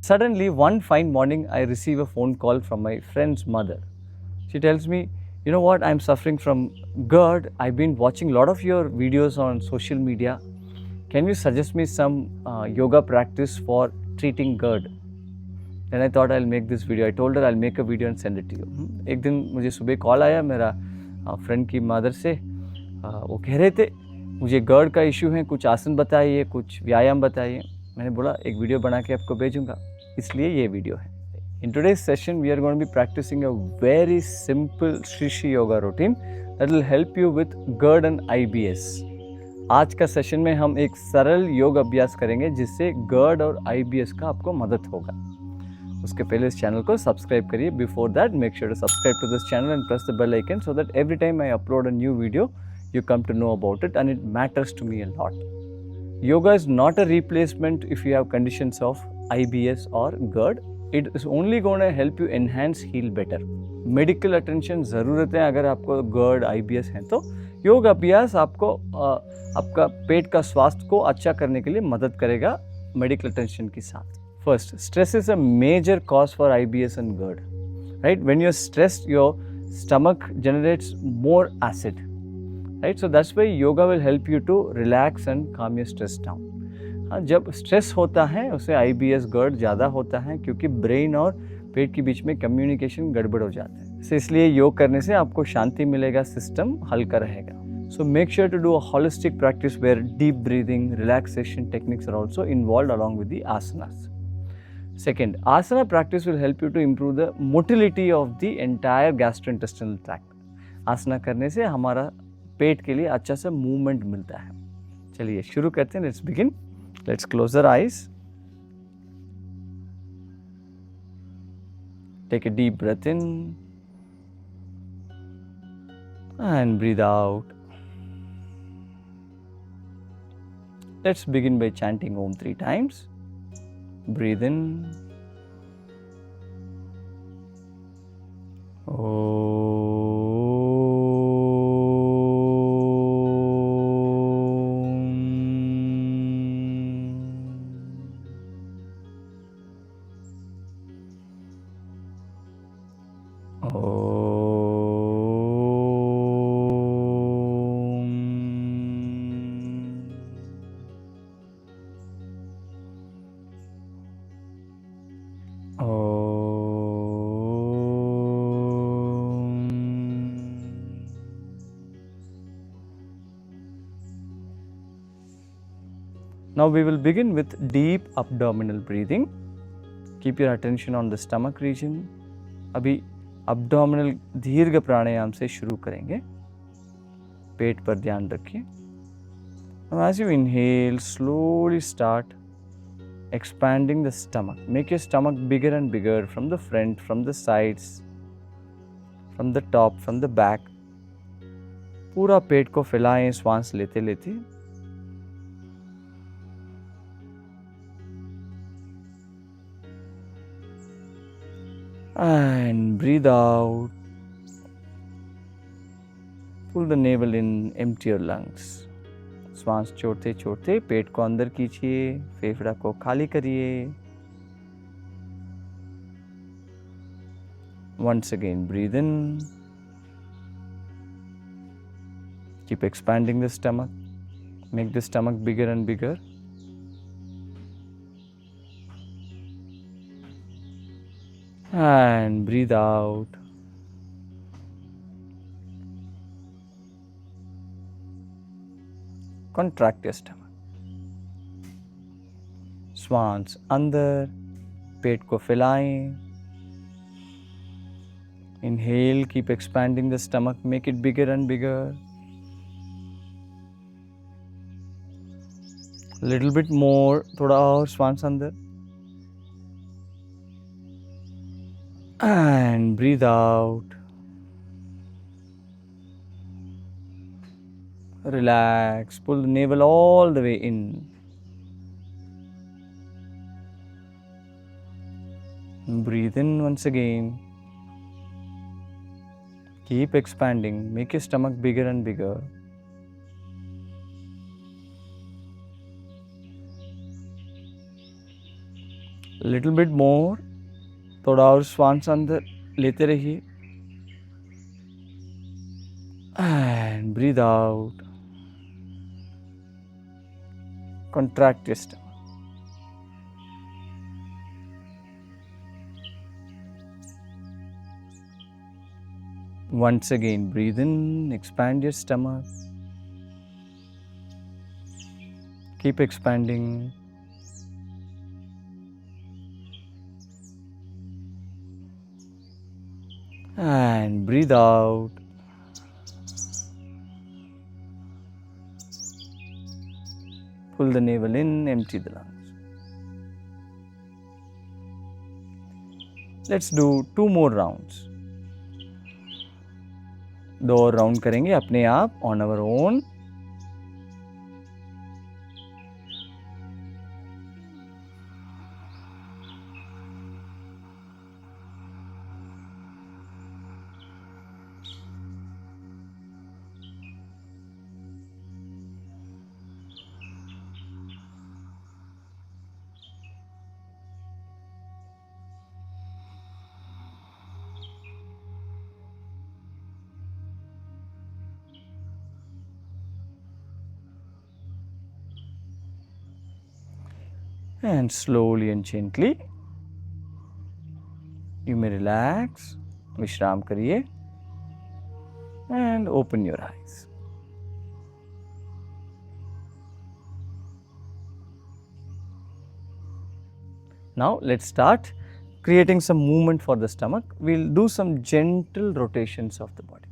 Suddenly, one fine morning, I receive a phone call from my friend's mother. She tells me, "You know what? I'm suffering from GERD. I've been watching a lot of your videos on social media. Can you suggest me some yoga practice for treating GERD?" Then I thought I'll make this video. I told her I'll make a video and send it to you. एक दिन मुझे सुबह call आया मेरा friend की mother से। वो कह रहे थे मुझे GERD का इशू है, कुछ आसन बताइए, कुछ व्यायाम बताइए। मैंने बोला एक वीडियो बना के आपको भेजूँगा, इसलिए ये वीडियो है। In today's session, we are going to be practicing a very simple Shrishi Yoga routine that will help you with GERD and IBS. आज का सेशन में हम एक सरल योग अभ्यास करेंगे जिससे GERD और IBS का आपको मदद होगा। उसके पहले इस चैनल को सब्सक्राइब करिए। Before that make sure to subscribe to this channel and press the bell icon so that every time I upload a new video you come to know about it, and it matters to me a lot. Yoga is not a replacement if you have conditions of IBS or GERD. It is only going to help you enhance, heal better. Medical attention ज़रूरत है अगर आपको GERD IBS है तो योग अभ्यास आपको आपका पेट का स्वास्थ्य को अच्छा करने के लिए मदद करेगा मेडिकल अटेंशन के साथ। First, stress is a major cause for IBS and GERD. Right? When you're stressed, your stomach generates more acid. Right? So that's why yoga will help you to relax and calm your stress down. हाँ, जब stress होता है उसे IBS GERD ज़्यादा होता है क्योंकि brain और पेट के बीच में कम्युनिकेशन गड़बड़ हो जाता है। तो इसलिए योग करने से आपको शांति मिलेगा, सिस्टम हल्का रहेगा। So make sure to do a holistic practice where deep breathing, relaxation techniques are also involved along with the asanas. Second, asana practice will help you to improve the motility of the entire gastrointestinal tract. आसना करने से हमारा पेट के लिए अच्छा सा movement मिलता है। चलिए शुरू करते हैं। Let's begin. Let's close our eyes, take a deep breath in and breathe out. Let's begin by chanting Om 3 times. Breathe in. Now we will begin with deep abdominal breathing. Keep your attention on the stomach region. अभी abdominal दीर्घ प्राणायाम से शुरू करेंगे। पेट पर ध्यान रखिए। Now as you inhale, slowly start expanding the stomach. Make your stomach bigger and bigger from the front, from the sides, from the top, from the back. पूरा पेट को फैलाएं श्वास लेते लेते। And breathe out. Pull the navel in, empty your lungs. श्वास छोड़ते छोड़ते पेट को अंदर खींचिए, फेफड़ा को खाली करिए। Once again, breathe in. Keep expanding the stomach. Make the stomach bigger and bigger. And breathe out. Contract your stomach. श्वास अंदर, पेट को फैलाएं। Inhale, keep expanding the stomach, make it bigger and bigger. Little bit more, थोड़ा और श्वास अंदर। And breathe out. Relax, pull the navel all the way in. Breathe in once again. Keep expanding, make your stomach bigger and bigger. Little bit more, थोड़ा और श्वास अंदर लेते रहिए and breathe out, contract your stomach. Once again, breathe in, expand your stomach. Keep expanding. And breathe out. Pull the navel in, empty the lungs. Let's do 2 more rounds. 2 और round करेंगे अपने आप on our own. And slowly and gently you may relax, विश्राम करिए and open your eyes. Now let's start creating some movement for the stomach. We'll do some gentle rotations of the body.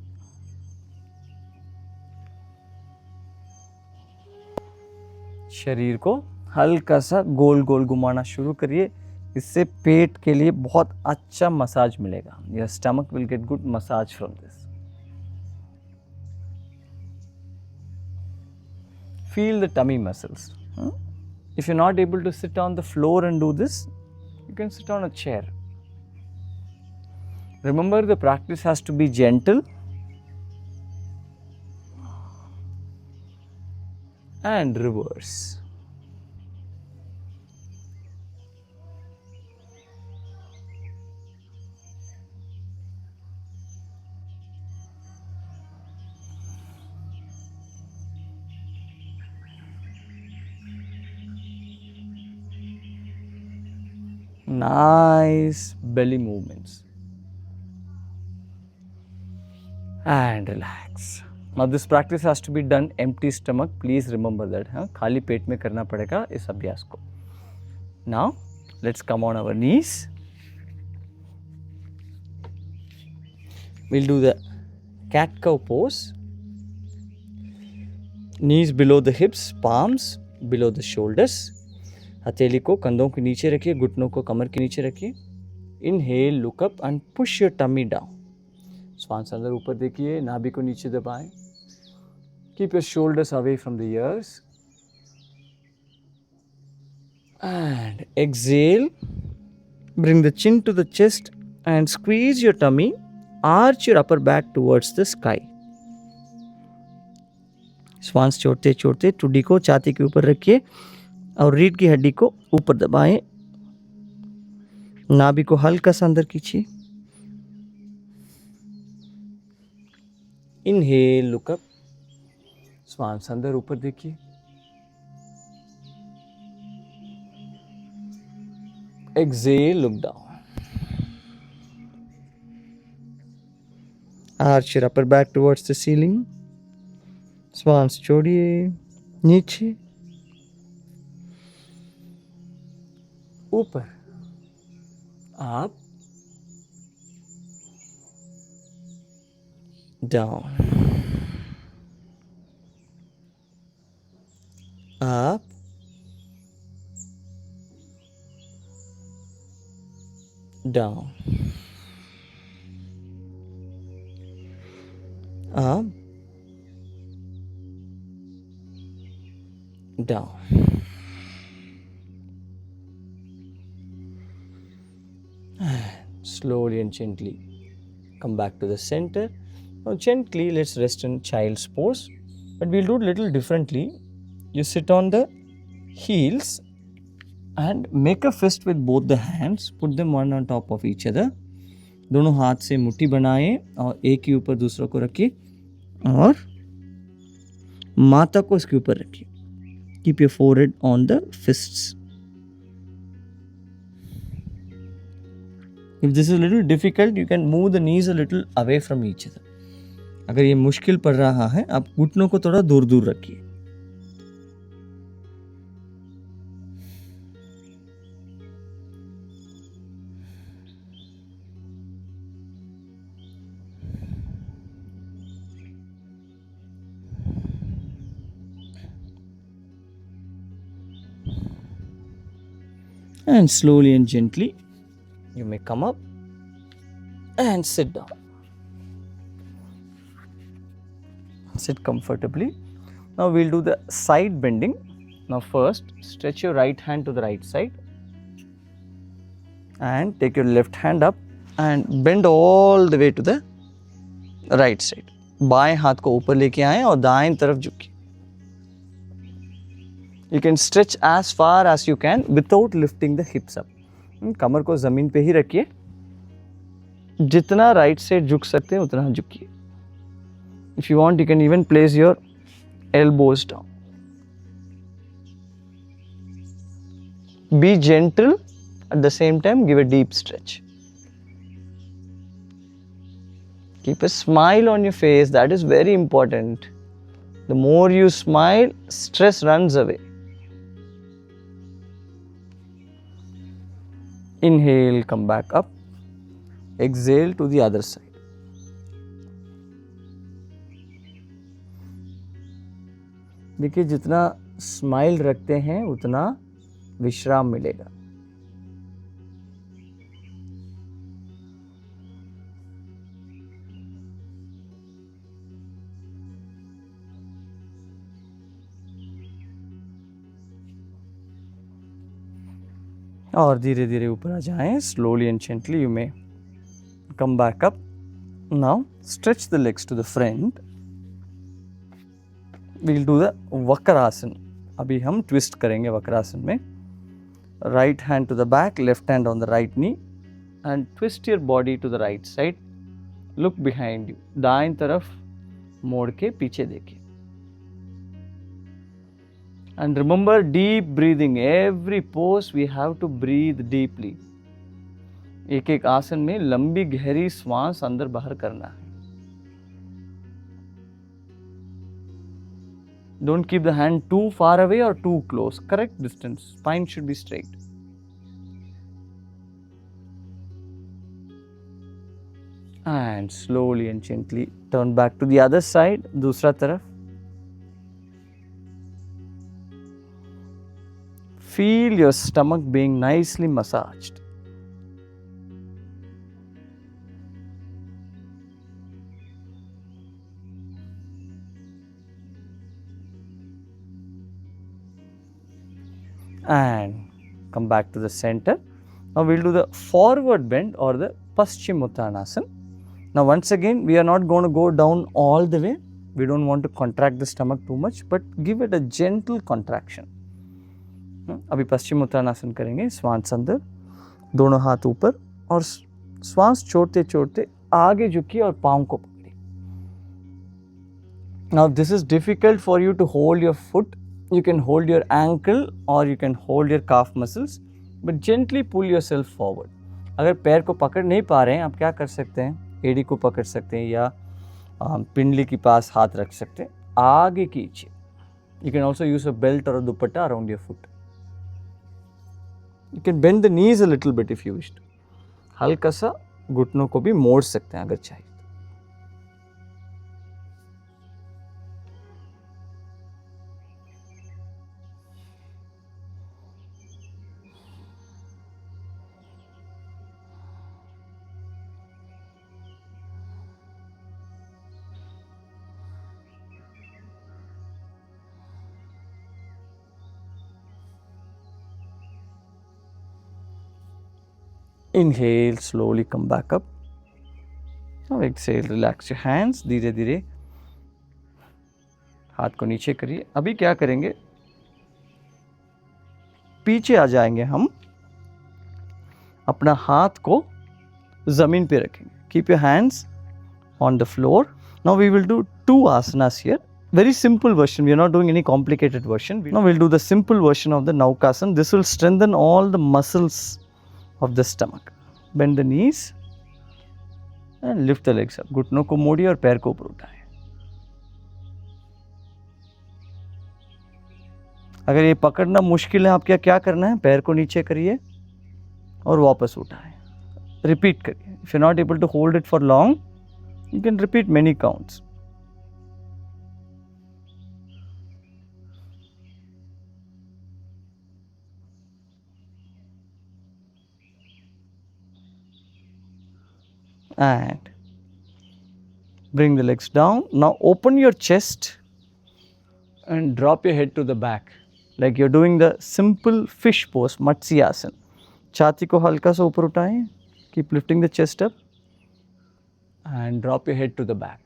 शरीर को हल्का सा गोल गोल घुमाना शुरू करिए. इससे पेट के लिए बहुत अच्छा मसाज मिलेगा. Your stomach will get good massage from this. Feel the tummy muscles. If you're not able to sit on the floor and do this, you can sit on a chair. Remember, the practice has to be gentle and reverse. Nice belly movements. And relax. Now this practice has to be done empty stomach. Please remember that. खाली पेट में करना पड़ेगा इस अभ्यास को. Now let's come on our knees. We'll do the cat cow pose. Knees below the hips, palms below the shoulders. हथेली को कंधों के नीचे रखिए, घुटनों को कमर के नीचे रखिए. Inhale, look up and push your tummy down. श्वास अंदर ऊपर देखिए, नाभि को नीचे दबाएं. Keep your shoulders away from the ears and exhale. Bring the chin to the chest and squeeze your tummy. Arch your upper back towards the sky. श्वास छोड़ते छोड़ते ठुड्डी को छाती के ऊपर रखिए और रीढ़ की हड्डी को ऊपर दबाएं. नाभि को हल्का सा अंदर खींचिए. Inhale, look up. श्वास अंदर ऊपर देखिए. Exhale, look down. Arch your upper back towards the ceiling. श्वास छोड़िए, नीचे, ऊपर, up, down, up, down, up, down. Slowly and gently come back to the center. Now gently let's rest in child's pose, but we'll do it a little differently. You sit on the heels and make a fist with both the hands, put them one on top of each other. दोनों हाथ से मुट्ठी बनाएं और एक के ऊपर दूसरा को रखिए और माथा को इसके ऊपर रखिए. Keep your forehead on the fists. If this is a little difficult, you can move the knees a little away from each other. अगर ये मुश्किल पड़ रहा है, आप घुटनों को थोड़ा दूर दूर रखिए. And slowly and gently, you may come up and sit down. Sit comfortably. Now we'll do the side bending. Now first, stretch your right hand to the right side and take your left hand up and bend all the way to the right side. बाएं हाथ को ऊपर लेके आएं और दाएं तरफ झुकिए. You can stretch as far as you can without lifting the hips up. कमर को जमीन पे ही रखिए. जितना राइट साइड झुक सकते हैं उतना झुकिए. If you want, you can even place your elbows down. Be gentle, at the same time give a deep stretch. Keep a smile on your face, that is very important. The more you smile, stress runs away. Inhale, come back up. Exhale to the other side. देखिए जितना smile रखते हैं उतना विश्राम मिलेगा. और धीरे धीरे ऊपर आ जाएं. Slowly and gently you may come back up. Now stretch the legs to the front. We'll do the Vakrasana. अभी हम ट्विस्ट करेंगे वक्रासन में. Right hand to the back, left hand on the right knee and twist your body to the right side. Look behind you. दाएं तरफ मोड़ के पीछे देखिए. And remember deep breathing. Every pose we have to breathe deeply. एक एक आसन में लंबी गहरी श्वास अंदर बाहर करना है. Don't keep the hand too far away or too close. Correct distance. Spine should be straight. And slowly and gently turn back to the other side. दूसरा तरफ. Feel your stomach being nicely massaged. And come back to the center. Now we'll do the forward bend or the Paschimottanasana. Now once again, we are not going to go down all the way. We don't want to contract the stomach too much, but give it a gentle contraction. अभी पश्चिमोत्तानासन करेंगे. श्वास अंदर, दोनों हाथ ऊपर और श्वास छोड़ते छोड़ते आगे झुकिए और पाँव को पकड़िए. Now this is difficult for you to hold your foot. You can hold your ankle or you can hold your calf muscles, but gently pull yourself forward. अगर पैर को पकड़ नहीं पा रहे हैं, आप क्या कर सकते हैं? एड़ी को पकड़ सकते हैं या पिंडली के पास हाथ रख सकते हैं. आगे खींचिए. You can also use a belt or a dupatta around your foot. You can bend the knees a little bit if you wish to. हल्का सा घुटनों को भी मोड़ सकते हैं अगर चाहिए. Inhale, slowly come back up. Now exhale, relax your hands. धीरे धीरे हाथ को नीचे करिए. अभी क्या करेंगे? पीछे आ जाएंगे हम, अपना हाथ को ज़मीन पे रखेंगे. Keep your hands on the floor. Now we will do 2 asanas here. Very simple version. We are not doing any complicated version. Now we'll do the simple version of the Naukasana. This will strengthen all the muscles of the stomach. Bend the knees and lift the legs up. घुटनों को मोड़िए और पैर को ऊपर उठाएं. अगर ये पकड़ना मुश्किल है, आपको क्या करना है? पैर को नीचे करिए और वापस उठाएं. रिपीट करिए. If you're not able to hold it for long, you can repeat many counts. And bring the legs down. Now open your chest and drop your head to the back like you're doing the simple fish pose, Matsyasana. छाती को हल्का सा ऊपर उठाएं. Keep lifting the chest up and drop your head to the back.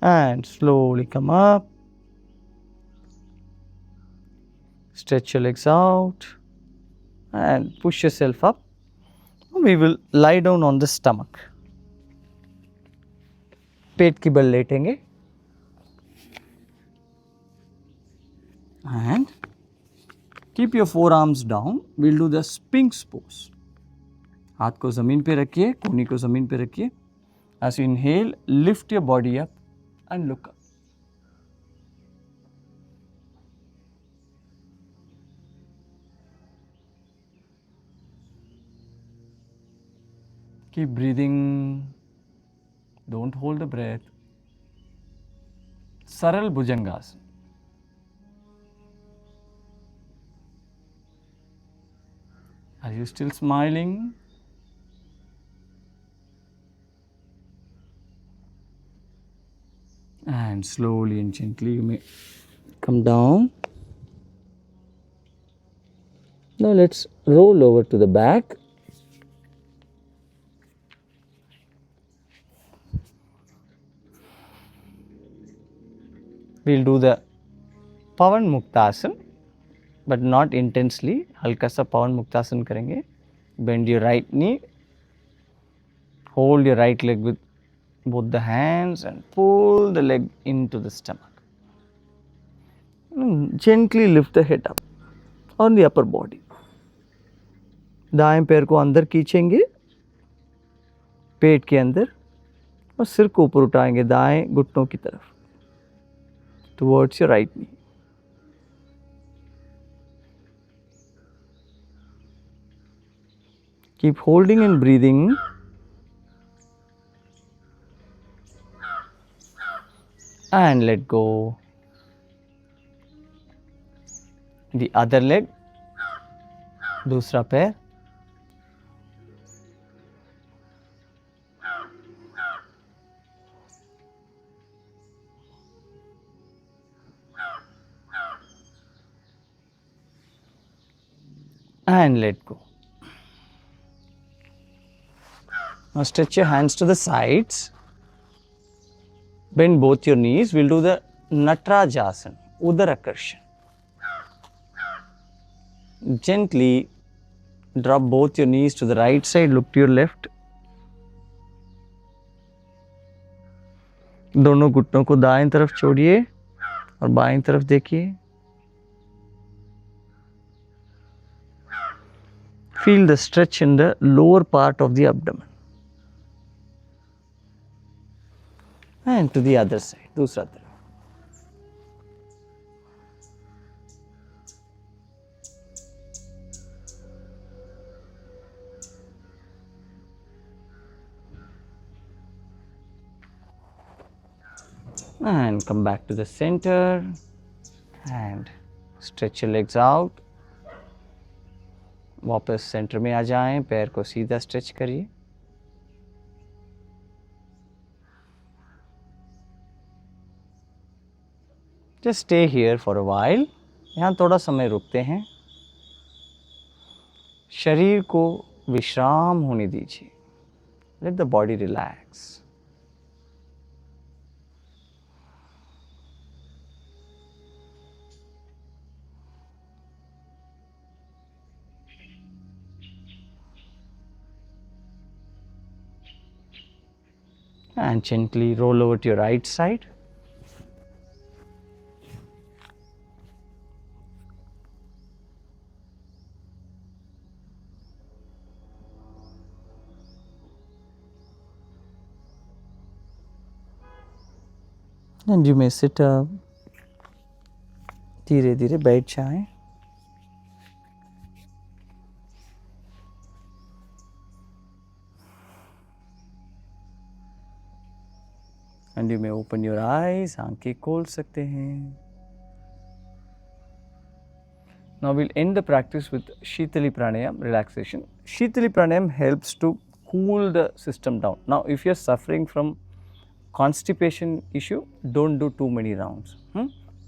And slowly come up. Stretch your legs out and push yourself up. We will lie down on the stomach. पेट की बल लेटेंगे. And keep your forearms down. We'll do the Sphinx pose. हाथ को ज़मीन पे रखिए, कोहनी को ज़मीन पे रखिए. As you inhale, lift your body up and look up. Keep breathing. Don't hold the breath. Saral Bhujangasana. Are you still smiling? And slowly and gently you may come down. Now let's roll over to the back. We'll do the Pavan Muktasana, but not intensely. हल्का सा Pavan Muktasana करेंगे. Bend your right knee. Hold your right leg with both the hands and pull the leg into the stomach. Gently lift the head up on the upper body. दाएं पैर को अंदर खींचेंगे पेट के अंदर और सिर को ऊपर उठाएंगे दाएं घुटनों की तरफ towards your right knee. Keep holding and breathing. And let go. The other leg, दूसरा पैर. And let go. Now stretch your hands to the sides. Bend both your knees. We'll do the Natarajasana, Udarakarshan. Gently drop both your knees to the right side, look to your left. दोनों घुटनों को दाएं तरफ छोड़िए और बाएं तरफ देखिए. Feel the stretch in the lower part of the abdomen. And to the other side, दूसरा तरफ. And come back to the center and stretch your legs out. वापस सेंटर में आ जाएं, पैर को सीधा स्ट्रेच करिए. Just stay here for a while. यहाँ थोड़ा समय रुकते हैं, शरीर को विश्राम होने दीजिए। Let the body relax. And gently roll over to your right side. And you may sit up. धीरे धीरे बैठ जाएं। And you may open your eyes. आंखें खोल सकते हैं। Now we'll end the practice with Shitali Pranayam relaxation. Shitali Pranayam helps to cool the system down. Now if you're suffering from constipation issue, don't do too many rounds.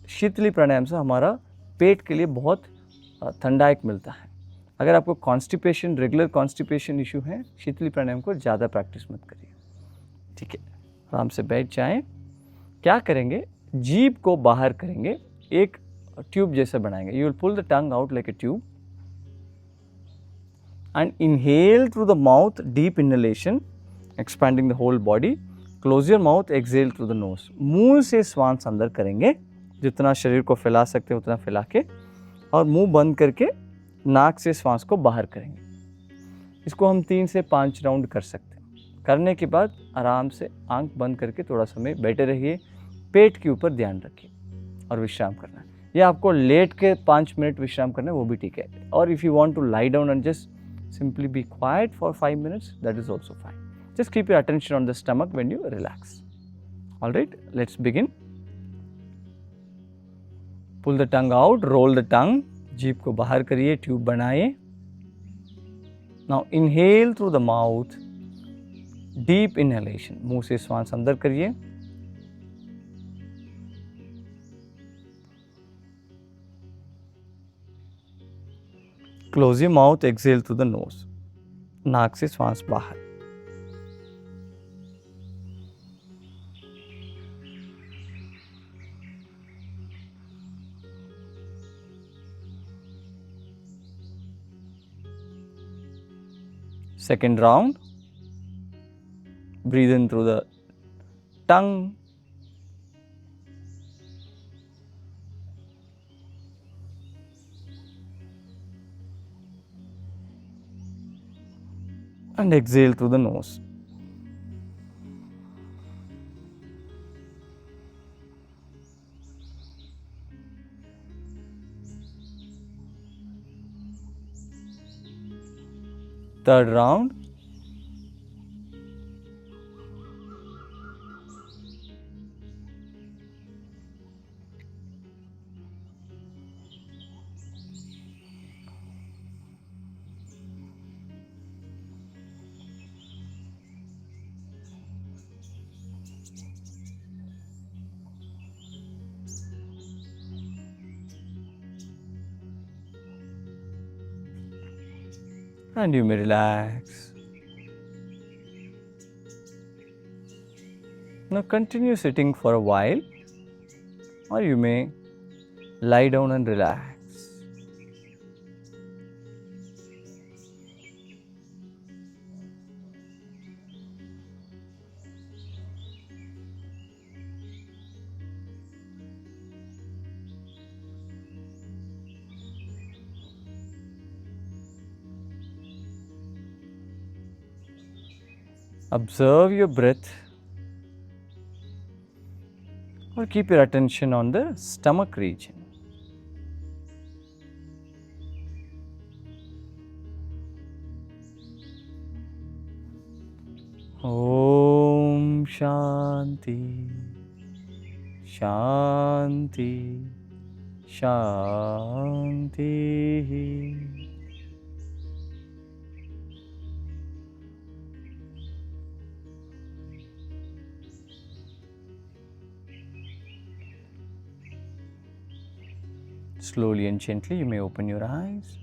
शीतली प्राणायाम से हमारा पेट के लिए बहुत ठंडायक मिलता है। अगर आपको कॉन्स्टिपेशन, रेगुलर कॉन्स्टिपेशन इशू है, शीतली प्राणायाम को ज़्यादा प्रैक्टिस मत करिए। ठीक है, आराम से बैठ जाएं। क्या करेंगे, जीभ को बाहर करेंगे, एक ट्यूब जैसा बनाएंगे। You will pull the tongue out like a tube and inhale through the mouth, deep inhalation, expanding the whole body. Close your mouth, exhale through the nose. मुंह से श्वास अंदर करेंगे, जितना शरीर को फैला सकते हैं उतना फैला के, और मुंह बंद करके नाक से श्वास को बाहर करेंगे। इसको हम 3 से 5 राउंड कर सकते हैं। करने के बाद आराम से आंख बंद करके थोड़ा समय बैठे रहिए, पेट के ऊपर ध्यान रखिए और विश्राम करना है। या आपको लेट के 5 मिनट विश्राम करना है, वो भी ठीक है। और if you want to lie down and just simply be quiet for 5 minutes, that is also fine. Just keep your attention on the stomach when you relax. All right, let's begin. Pull the tongue out, roll the tongue, जीभ को बाहर करिए, tube बनाइए। Now inhale through the mouth, deep inhalation, मुंह से श्वास अंदर करिए। Close your mouth, exhale through the nose, नाक से श्वास बाहर। Second round, breathe in through the tongue, and exhale through the nose. Third round, and you may relax. Now continue sitting for a while, or you may lie down and relax. Observe your breath, or keep your attention on the stomach region. Om Shanti, Shanti, Shanti. Slowly and gently, you may open your eyes.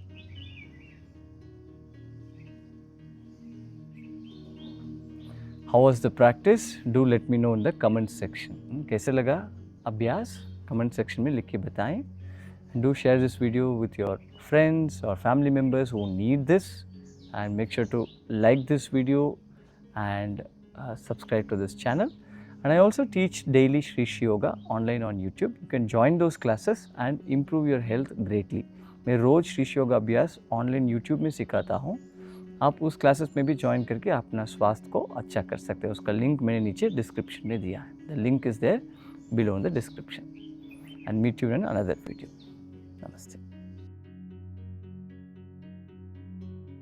How was the practice? Do let me know in the comment section. कैसे लगा अभ्यास? Comment section में लिख के बताएं. And do share this video with your friends or family members who need this. And make sure to like this video and subscribe to this channel. And I also teach daily Shrishi Yoga online on YouTube. You can join those classes and improve your health greatly. मैं रोज श्रीशी योगा अभ्यास online YouTube में सिखाता हूँ. आप उस classes में भी join करके अपना स्वास्थ्य को अच्छा कर सकते हैं. उसका लिंक मैंने नीचे डिस्क्रिप्शन में दिया है. The link is there below in the description. And meet you in another video. नमस्ते.